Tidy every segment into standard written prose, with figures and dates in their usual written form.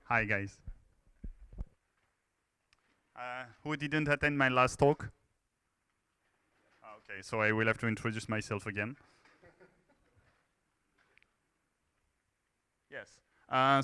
Hi, guys. Who didn't attend my last talk? Okay, so I will have to introduce myself again. Yes. I'm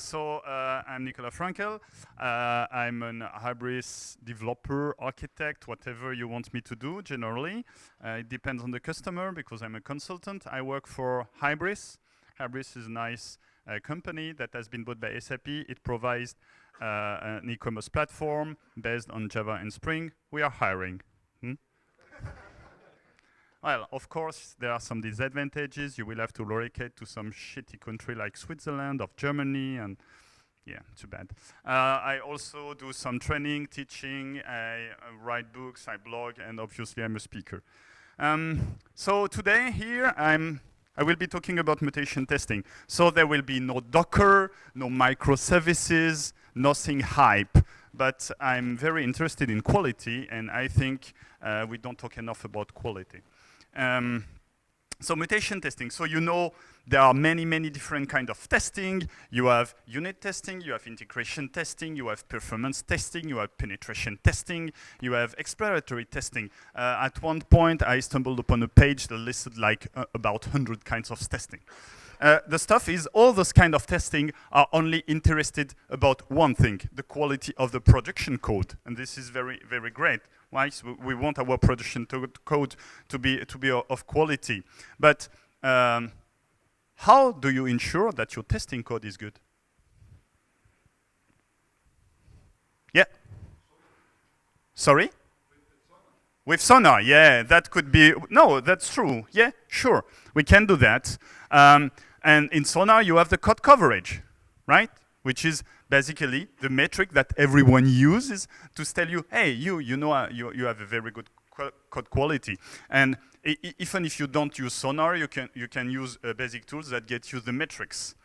Nicolas Fränkel. I'm an hybris developer, architect, whatever you want me to do, generally. It depends on the customer, because I'm a consultant. I work for Hybris. Hybris is a nice company that has been bought by SAP. It provides an e-commerce platform based on Java and Spring. We are hiring. Well, of course, there are some disadvantages. You will have to relocate to some shitty country like Switzerland or Germany, and yeah, too bad. I also do some training, teaching, I write books, I blog, and obviously I'm a speaker. So today here, I will be talking about mutation testing. So there will be no Docker, no microservices, nothing hype. But I'm very interested in quality, and I think we don't talk enough about quality. So mutation testing. So you know there are many different kinds of testing. You have unit testing, you have integration testing, you have performance testing, you have penetration testing, you have exploratory testing. At one point, I stumbled upon a page that listed like about 100 kinds of testing. The stuff is all those kind of testing are only interested about one thing, the quality of the production code. And this is very great. Why? So we want our production code to be of quality. But how do you ensure that your testing code is good? Yeah. Sorry? With Sonar, yeah, that could be, no, that's true. Yeah, sure, we can do that. And in Sonar, you have the code coverage, right? Which is basically the metric that everyone uses to tell you, hey, you know, you have a very good code quality. And even if you don't use Sonar, you can use basic tools that get you the metrics.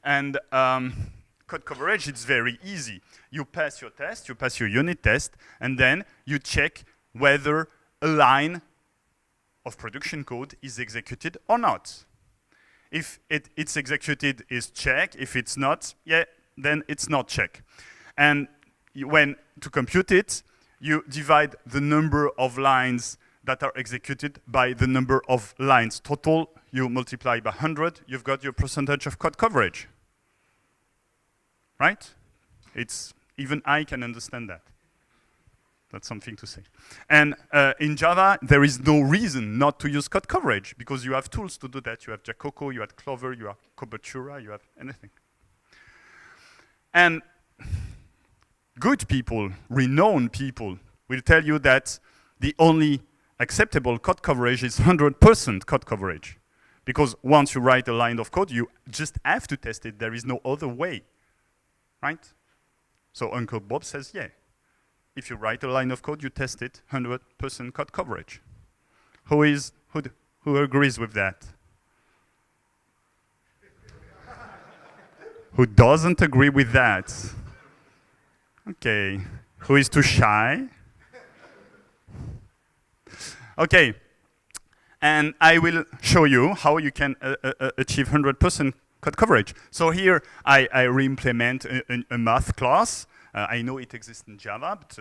And code coverage, it's very easy. You pass your test, you pass your unit test, and then you check whether a line of production code is executed or not. If it's executed, is check. If it's not, yeah, then it's not check. And to compute it, you divide the number of lines that are executed by the number of lines total. You multiply by 100, you've got your percentage of code coverage. Right? Even I can understand that. That's something to say. And in Java, there is no reason not to use code coverage, because you have tools to do that. You have Jacoco, you have Clover, you have Javantura, you have anything. And good people, renowned people, will tell you that the only acceptable code coverage is 100% code coverage. Because once you write a line of code, you just have to test it. There is no other way, right? So Uncle Bob says, yeah. If you write a line of code, you test it, 100% code coverage. Who agrees with that? Who doesn't agree with that? Okay. Who is too shy? Okay. And I will show you how you can achieve 100% code coverage. So here I re-implement a math class. I know it exists in Java, but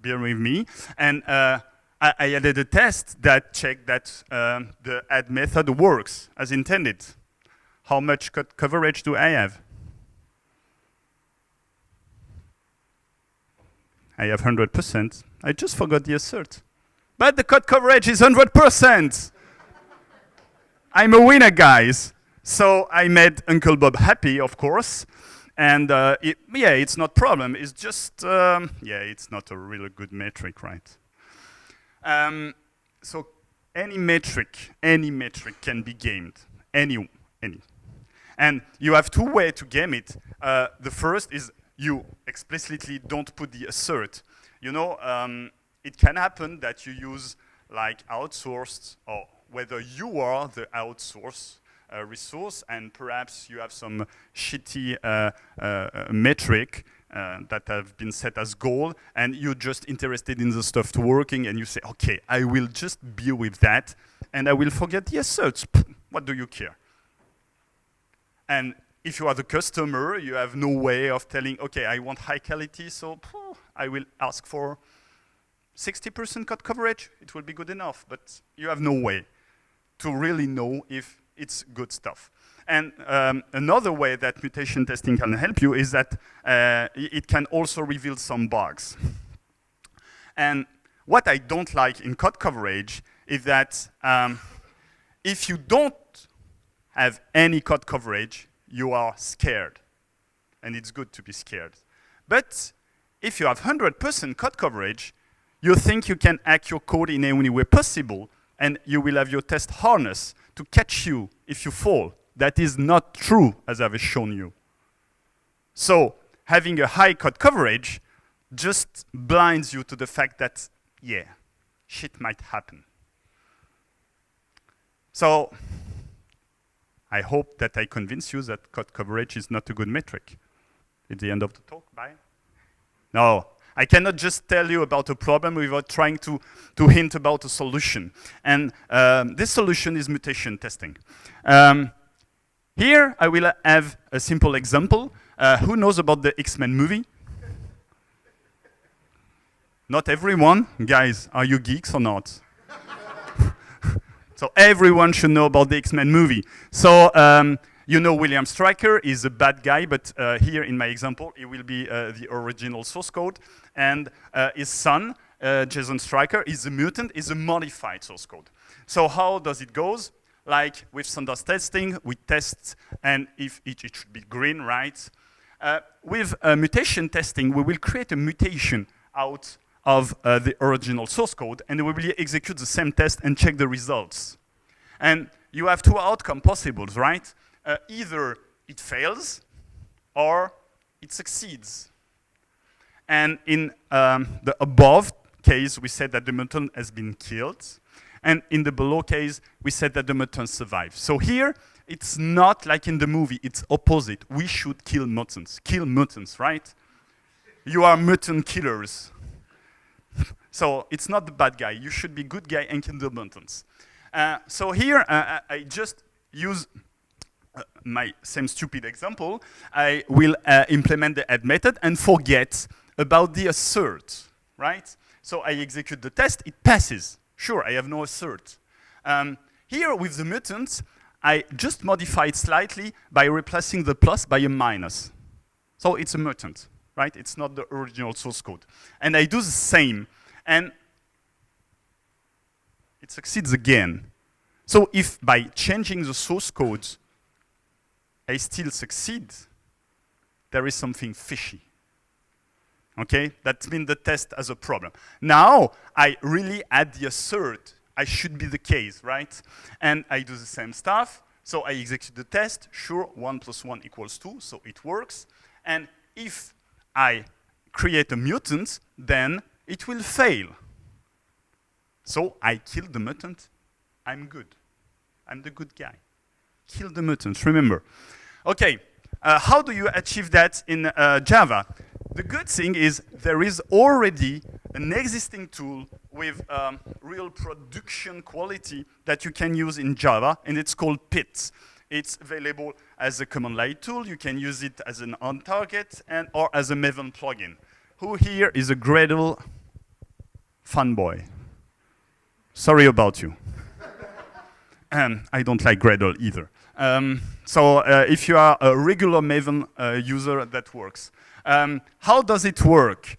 bear with me. And I added a test that checked that the add method works as intended. How much code coverage do I have? I have 100%. I just forgot the assert. But the code coverage is 100%. I'm a winner, guys. So I made Uncle Bob happy, of course. And yeah, it's not a problem. It's just, yeah, it's not a really good metric, right? So any metric can be gamed, any. And you have two ways to game it. The first is you explicitly don't put the assert. You know, it can happen that you use like outsourced, or whether you are the outsource resource, and perhaps you have some shitty metric that have been set as goal, and you're just interested in the stuff to working, and you say, okay, I will just be with that, and I will forget the asserts. What do you care? And if you are the customer, you have no way of telling, okay, I want high quality, so I will ask for 60% code coverage. It will be good enough, but you have no way to really know if it's good stuff. And another way that mutation testing can help you is that it can also reveal some bugs. And what I don't like in code coverage is that if you don't have any code coverage, you are scared. And it's good to be scared. But if you have 100% code coverage, you think you can hack your code in any way possible, and you will have your test harness to catch you if you fall. That is not true, as I've shown you. So having a high code coverage just blinds you to the fact that, yeah, shit might happen. So I hope that I convince you that code coverage is not a good metric. It's the end of the talk. Bye. No, I cannot just tell you about a problem without trying to hint about a solution. And this solution is mutation testing. Here, I will have a simple example. Who knows about the X-Men movie? Not everyone. Guys, are you geeks or not? So everyone should know about the X-Men movie. So you know William Stryker is a bad guy, but here in my example, he will be the original source code. And his son, Jason Stryker, is a mutant, is a modified source code. So how does it go? Like with Sonar testing, we test, and if it should be green, right? With mutation testing, we will create a mutation out of the original source code, and we will execute the same test and check the results. And you have two outcomes possible, right? Either it fails, or it succeeds. And in the above case, we said that the mutant has been killed. And in the below case, we said that the mutant survived. So here, it's not like in the movie, it's opposite. We should kill mutants. Kill mutants, right? You are mutant killers. So it's not the bad guy. You should be good guy and kill the mutants. So here, I just use my same stupid example. I will implement the add method and forget about the assert, right? So I execute the test, it passes. Sure, I have no assert. Here with the mutants, I just modify it slightly by replacing the plus by a minus. So it's a mutant, right? It's not the original source code. And I do the same, and it succeeds again. So if by changing the source code, I still succeed, there is something fishy. Okay, that means the test has a problem. Now, I really add the assert. I should be the case, right? And I do the same stuff. So I execute the test. Sure, 1 + 1 = 2, so it works. And if I create a mutant, then it will fail. So I kill the mutant. I'm good. I'm the good guy. Kill the mutants, remember. Okay, how do you achieve that in Java? The good thing is there is already an existing tool with real production quality that you can use in Java, and it's called Pit. It's available as a command line tool. You can use it as an on-target or as a Maven plugin. Who here is a Gradle fanboy? Sorry about you. I don't like Gradle either. So if you are a regular Maven user, that works. How does it work?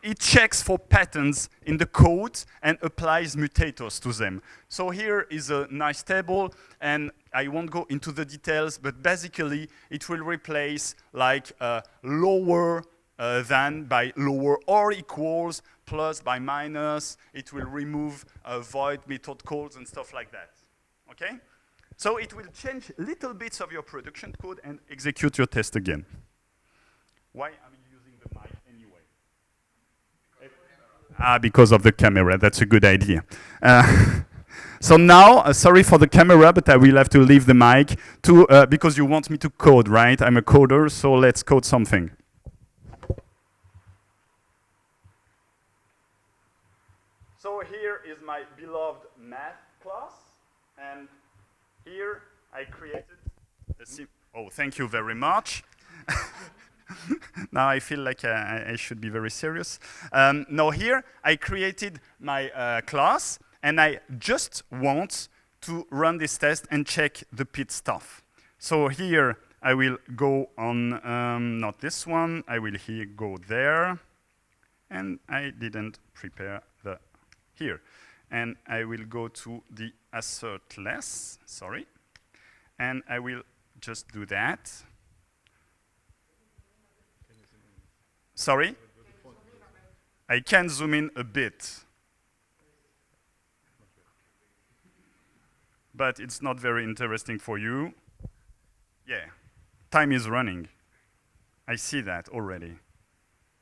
It checks for patterns in the code and applies mutators to them. So here is a nice table, and I won't go into the details, but basically it will replace like lower than by lower or equals, plus by minus. It will remove void method calls and stuff like that. Okay? So it will change little bits of your production code and execute your test again. Why am I using the mic anyway? Because of the camera. That's a good idea. So now, sorry for the camera, but I will have to leave the mic to because you want me to code, right? I'm a coder, so let's code something. So here is my beloved math class, and here I created Oh, thank you very much. Now I feel like I should be very serious. Now here, I created my class, and I just want to run this test and check the pit stuff. So here, I will go on, not this one, I will here go there, and I didn't prepare the here. And I will go to the assert less, sorry, and I will just do that. Sorry? I can zoom in a bit. But it's not very interesting for you. Yeah, time is running. I see that already.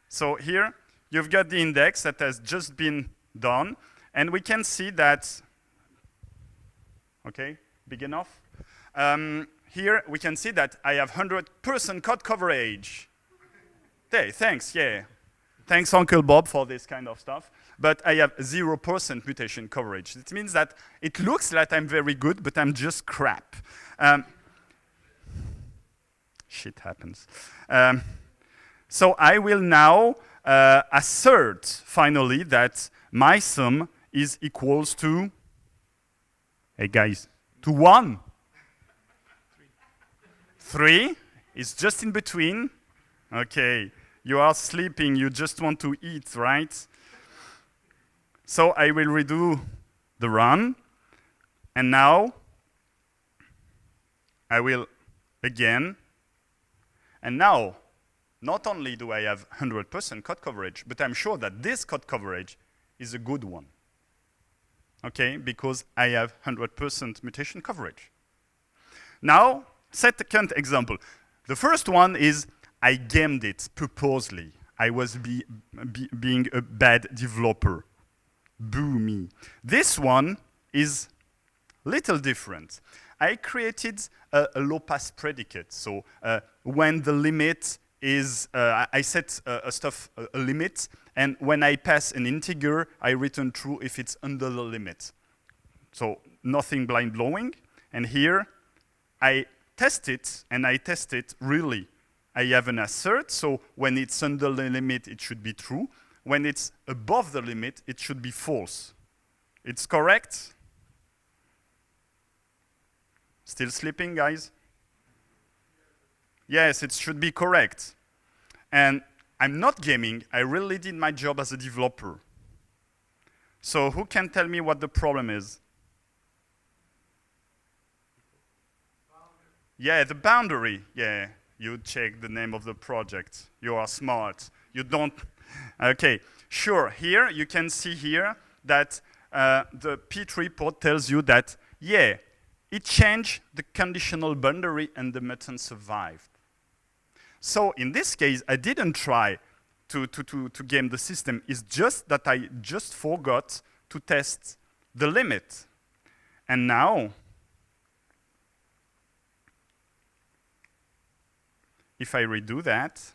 So here, you've got the index that has just been done, and we can see that, okay, big enough? Here, we can see that I have 100% code coverage. Hey, thanks, yeah. Thanks, Uncle Bob, for this kind of stuff. But I have 0% mutation coverage. It means that it looks like I'm very good, but I'm just crap. Shit happens. So I will now assert, finally, that my sum is equals to, hey guys, to 1. 3 is just in between. Okay, you are sleeping, you just want to eat, right? So I will redo the run, and now I will again, and now not only do I have 100% code coverage, but I'm sure that this code coverage is a good one. Okay, because I have 100% mutation coverage. Now, second example. The first one is I gamed it purposely. I was being a bad developer. Boo me. This one is little different. I created a low-pass predicate. So when the limit is, I set a limit, and when I pass an integer, I return true if it's under the limit. So nothing blind blowing. And here, I test it, and I test it really. I have an assert, so when it's under the limit, it should be true. When it's above the limit, it should be false. It's correct? Still sleeping, guys? Yes, it should be correct. And I'm not gaming, I really did my job as a developer. So who can tell me what the problem is? Yeah, the boundary, yeah. You check the name of the project. You are smart. You don't, okay. Sure, here, you can see here that the Pit report tells you that, yeah, it changed the conditional boundary and the mutant survived. So in this case, I didn't try to game the system. It's just that I just forgot to test the limit. And now, if I redo that,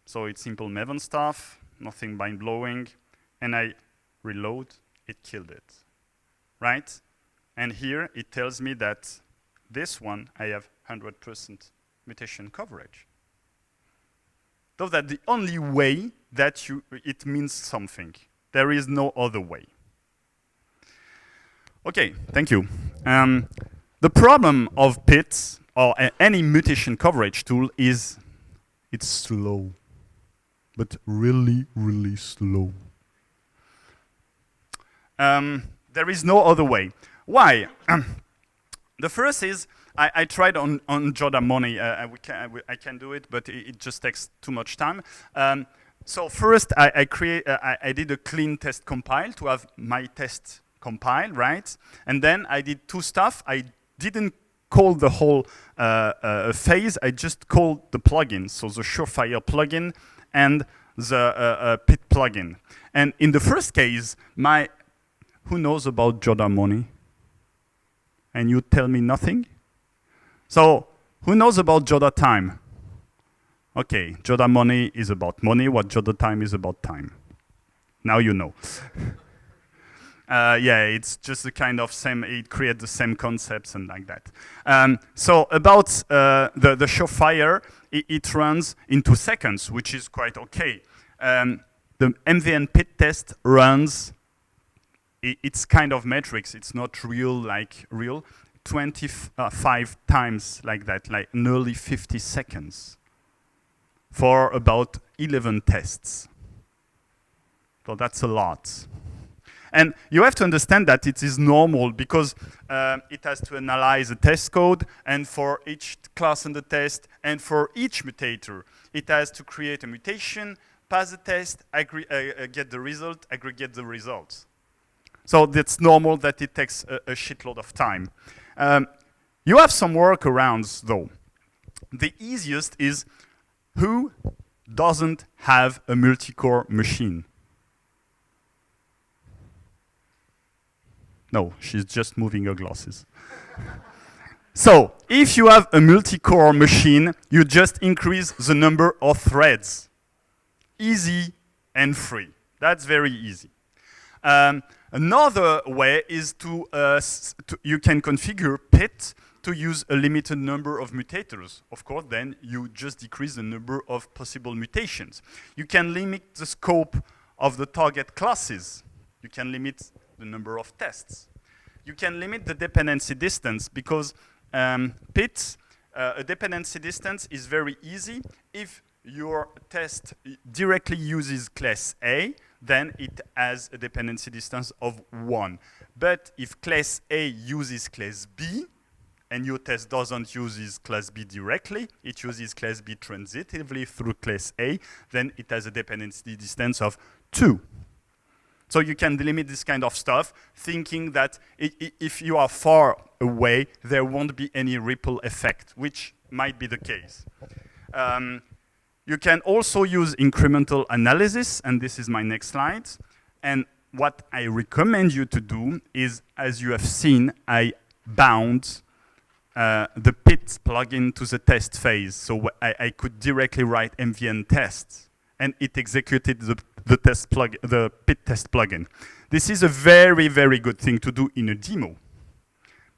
so it's simple Maven stuff, nothing mind-blowing, and I reload, it killed it, right? And here it tells me that this one, I have 100% mutation coverage. So that's the only way that it means something. There is no other way. Okay, thank you. The problem of PITs, or any mutation coverage tool, is it's slow, but really, really slow. There is no other way. Why? The first is, I tried on Jodamoni. I can do it, but it just takes too much time. So first, I did a clean test compile to have my test compile, right? And then I did two stuff. I didn't call the whole phase. I just called the plugin, so the Surefire plugin and the Pit plugin. And in the first case, who knows about Jodamoni? And you tell me nothing? So, who knows about Joda time? Okay, Joda money is about money, what Joda time is about time. Now you know. Yeah, it's just the kind of same, it creates the same concepts and like that. So about the Surefire, it runs in 2 seconds, which is quite okay. The MVN pit test runs, it's kind of metrics, it's not real like real, 25 times like that, like nearly 50 seconds for about 11 tests. So that's a lot. And you have to understand that it is normal because it has to analyze the test code, and for each class in the test, and for each mutator, it has to create a mutation, pass the test, get the result, aggregate the results. So that's normal that it takes a shitload of time. You have some workarounds though. The easiest is who doesn't have a multi-core machine? No, she's just moving her glasses. So, if you have a multi-core machine, you just increase the number of threads. Easy and free. That's very easy. Another way is you can configure Pit to use a limited number of mutators. Of course, then you just decrease the number of possible mutations. You can limit the scope of the target classes. You can limit the number of tests. You can limit the dependency distance because Pit, a dependency distance is very easy. If your test directly uses class A, then it has a dependency distance of 1. But if class A uses class B, and your test doesn't use class B directly, it uses class B transitively through class A, then it has a dependency distance of 2. So you can delimit this kind of stuff, thinking that if you are far away, there won't be any ripple effect, which might be the case. You can also use incremental analysis, and this is my next slide. And what I recommend you to do is, as you have seen, I bound the Pit plugin to the test phase. So I could directly write MVN tests, and it executed the Pit test plugin. This is a very, very good thing to do in a demo.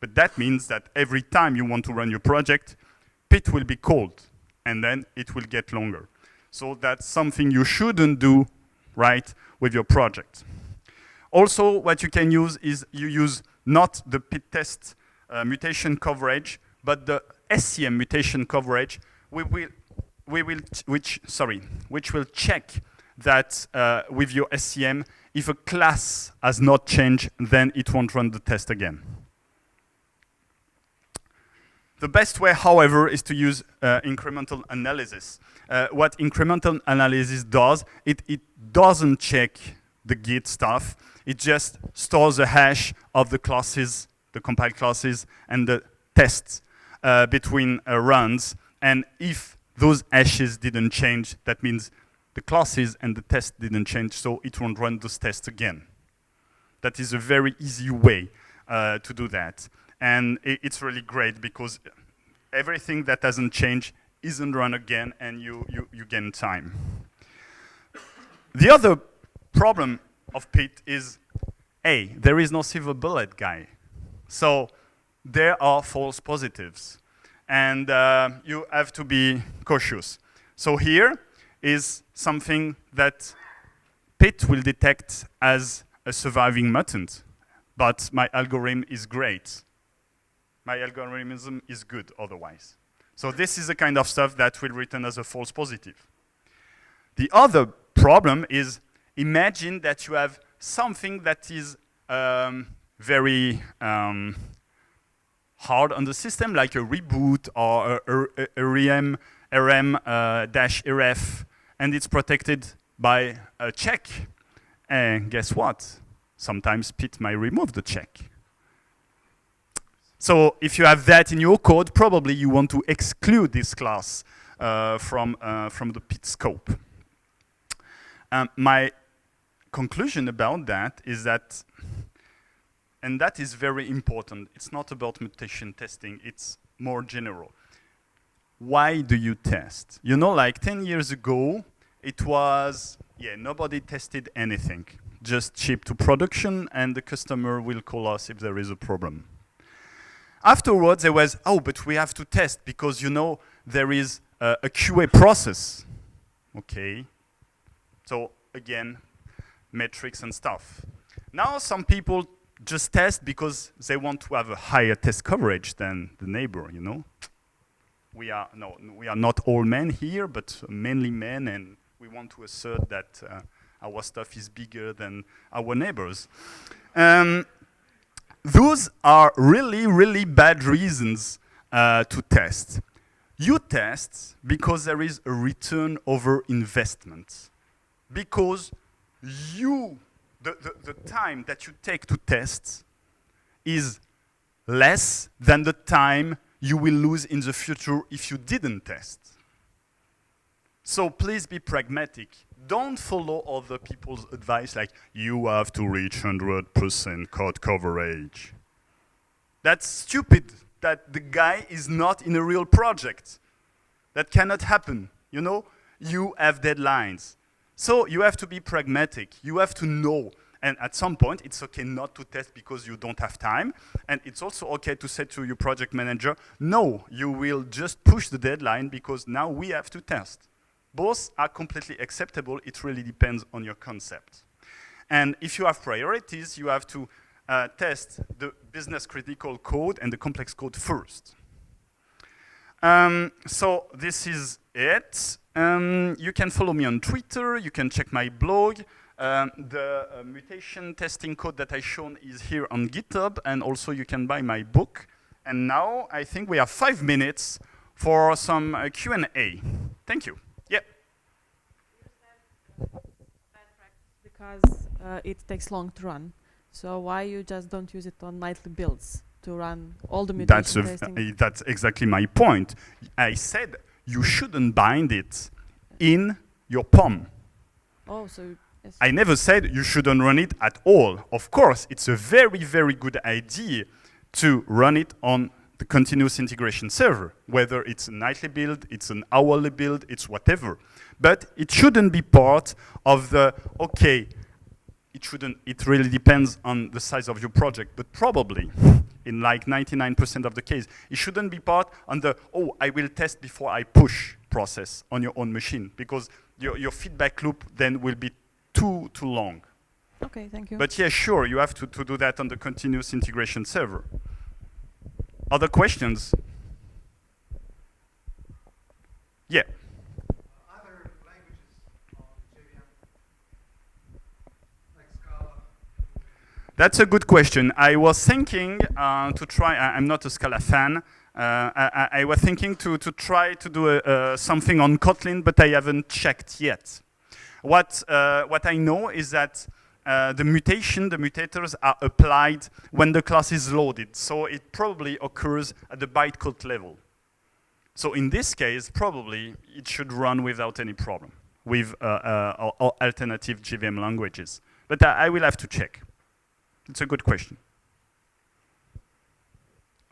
But that means that every time you want to run your project, Pit will be called, and then it will get longer. So that's something you shouldn't do, right, with your project. Also, what you can use is you use not the Pit test mutation coverage, but the SCM mutation coverage, which will check that with your SCM, if a class has not changed, then it won't run the test again. The best way, however, is to use incremental analysis. What incremental analysis does, it doesn't check the Git stuff. It just stores the hash of the classes, the compiled classes, and the tests between runs. And if those hashes didn't change, that means the classes and the test didn't change, so it won't run those tests again. That is a very easy way to do that. And it's really great because everything that hasn't changed isn't run again, and you gain time. The other problem of Pit is, A, there is no silver bullet guy. So there are false positives. And you have to be cautious. So here is something that Pit will detect as a surviving mutant. But my algorithm is great. My algorithm is good otherwise. So this is the kind of stuff that will return as a false positive. The other problem is, imagine that you have something that is very hard on the system, like a reboot or a RM-ref, and it's protected by a check. And guess what? Sometimes Pit might remove the check. So if you have that in your code, probably you want to exclude this class from the Pit scope. My conclusion about that is that, and that is very important, it's not about mutation testing, it's more general. Why do you test? You know, like 10 years ago, it was, nobody tested anything. just ship to production, and the customer will call us if there is a problem. Afterwards, there was, oh, but we have to test because, you know, there is a QA process. Okay. So, again, metrics and stuff. Now, some people just test because they want to have a higher test coverage than the neighbor, you know. We are not all men here, but mainly men, and we want to assert that our stuff is bigger than our neighbors. Those are really, really bad reasons to test. You test because there is a return over investment. Because the time that you take to test is less than the time you will lose in the future if you didn't test. So please be pragmatic. Don't follow other people's advice like, you have to reach 100% code coverage. That's stupid. That the guy is not in a real project. That cannot happen. You know, you have deadlines. So you have to be pragmatic. You have to know. And at some point, it's okay not to test because you don't have time. And it's also okay to say to your project manager, no, you will just push the deadline because now we have to test. Both are completely acceptable. It really depends on your concept. And if you have priorities, you have to test the business critical code and the complex code first. So this is it. You can follow me on Twitter. You can check my blog. The mutation testing code that I shown is here on GitHub, and also you can buy my book. And now I think we have 5 minutes for some Q&A. Thank you. Yeah. Because it takes long to run. So why you just don't use it on nightly builds to run all the mutation testing? That's exactly my point. I said you shouldn't bind it in your POM. Oh, so yes. I never said you shouldn't run it at all. Of course, it's a very, very good idea to run it on the continuous integration server, whether it's a nightly build, it's an hourly build, it's whatever. But it shouldn't be part of the, okay, it really depends on the size of your project, but probably, in like 99% of the case, it shouldn't be part on the, oh, I will test before I push process on your own machine, because your feedback loop then will be too long. Okay, thank you. But yeah, sure, you have to do that on the continuous integration server. Other questions? Yeah. Other languages on JVM, like Scala? That's a good question. I was thinking to try, I'm not a Scala fan, I was thinking to try to do something on Kotlin, but I haven't checked yet. What I know is that the mutators are applied when the class is loaded. So it probably occurs at the bytecode level. So in this case, probably it should run without any problem with alternative JVM languages. But I will have to check. It's a good question.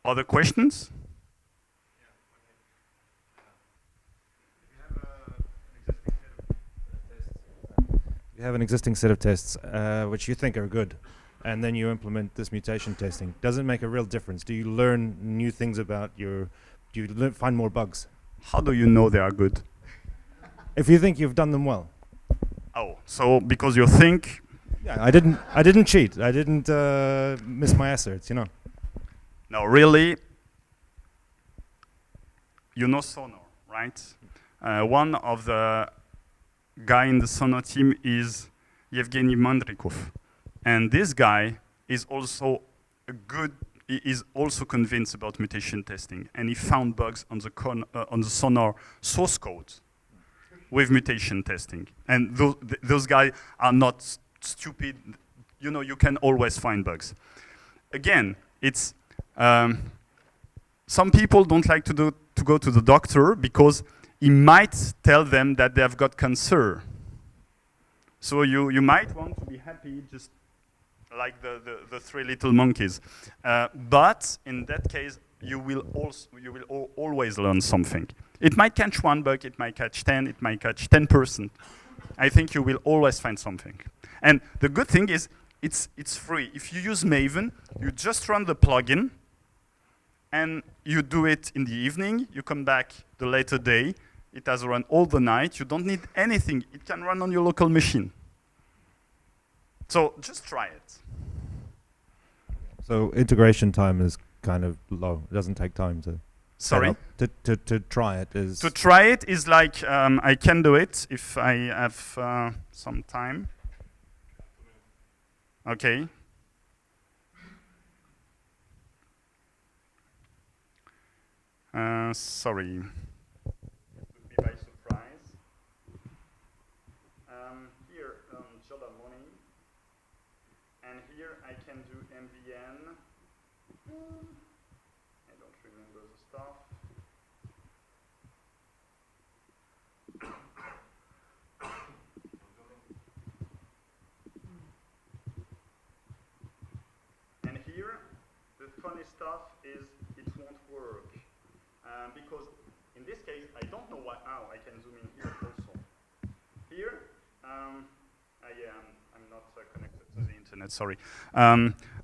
Other questions? You have an existing set of tests which you think are good, and then you implement this mutation testing. Does it make a real difference? Do you learn new things about do you find more bugs? How do you know they are good? If you think you've done them well. Oh, so because you think? Yeah, I didn't cheat. I didn't miss my asserts, you know. No, really, you know Sonar, right? One of the guy in the Sonar team is Yevgeny Mandrikov. And this guy is also convinced about mutation testing. And he found bugs on the Sonar source code with mutation testing. And those guys are not stupid. You know, you can always find bugs. Again, it's some people don't like to go to the doctor because he might tell them that they have got cancer. So you might want to be happy, just like the three little monkeys. But in that case, you will always learn something. It might catch one bug, it might catch 10, it might catch 10%. I think you will always find something. And the good thing is, it's free. If you use Maven, you just run the plugin, and you do it in the evening. You come back the later day. It has run all the night. You don't need anything. It can run on your local machine. So just try it. So integration time is kind of low. It doesn't take time to. Sorry? To try it is. To try it is like, I can do it if I have some time. Okay. Sorry. Would be by surprise. Here, Jordan Money. And here I can do MVN. I don't remember the stuff. And here, the funny stuff is it won't work. Because in this case, I don't know why. Oh, I can zoom in here also. Here, yeah, I'm not connected to the internet, sorry.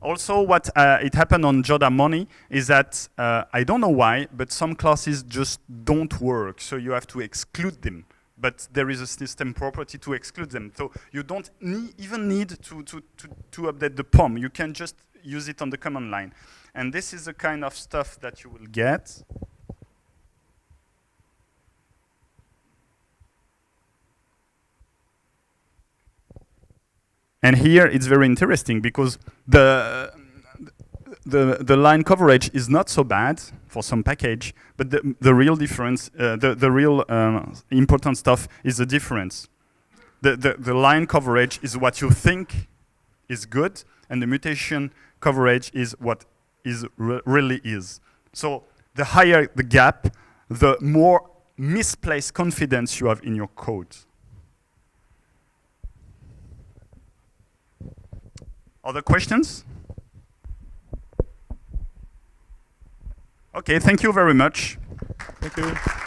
Also, what it happened on Joda Money is that, I don't know why, but some classes just don't work, so you have to exclude them. But there is a system property to exclude them. So you don't even need to update the POM. You can just use it on the command line. And this is the kind of stuff that you will get. And here it's very interesting because the line coverage is not so bad for some package, but the real difference, the real important stuff is the difference. The line coverage is what you think is good, and the mutation coverage is what is really is. So the higher the gap, the more misplaced confidence you have in your code. Other questions? Okay, thank you very much. Thank you.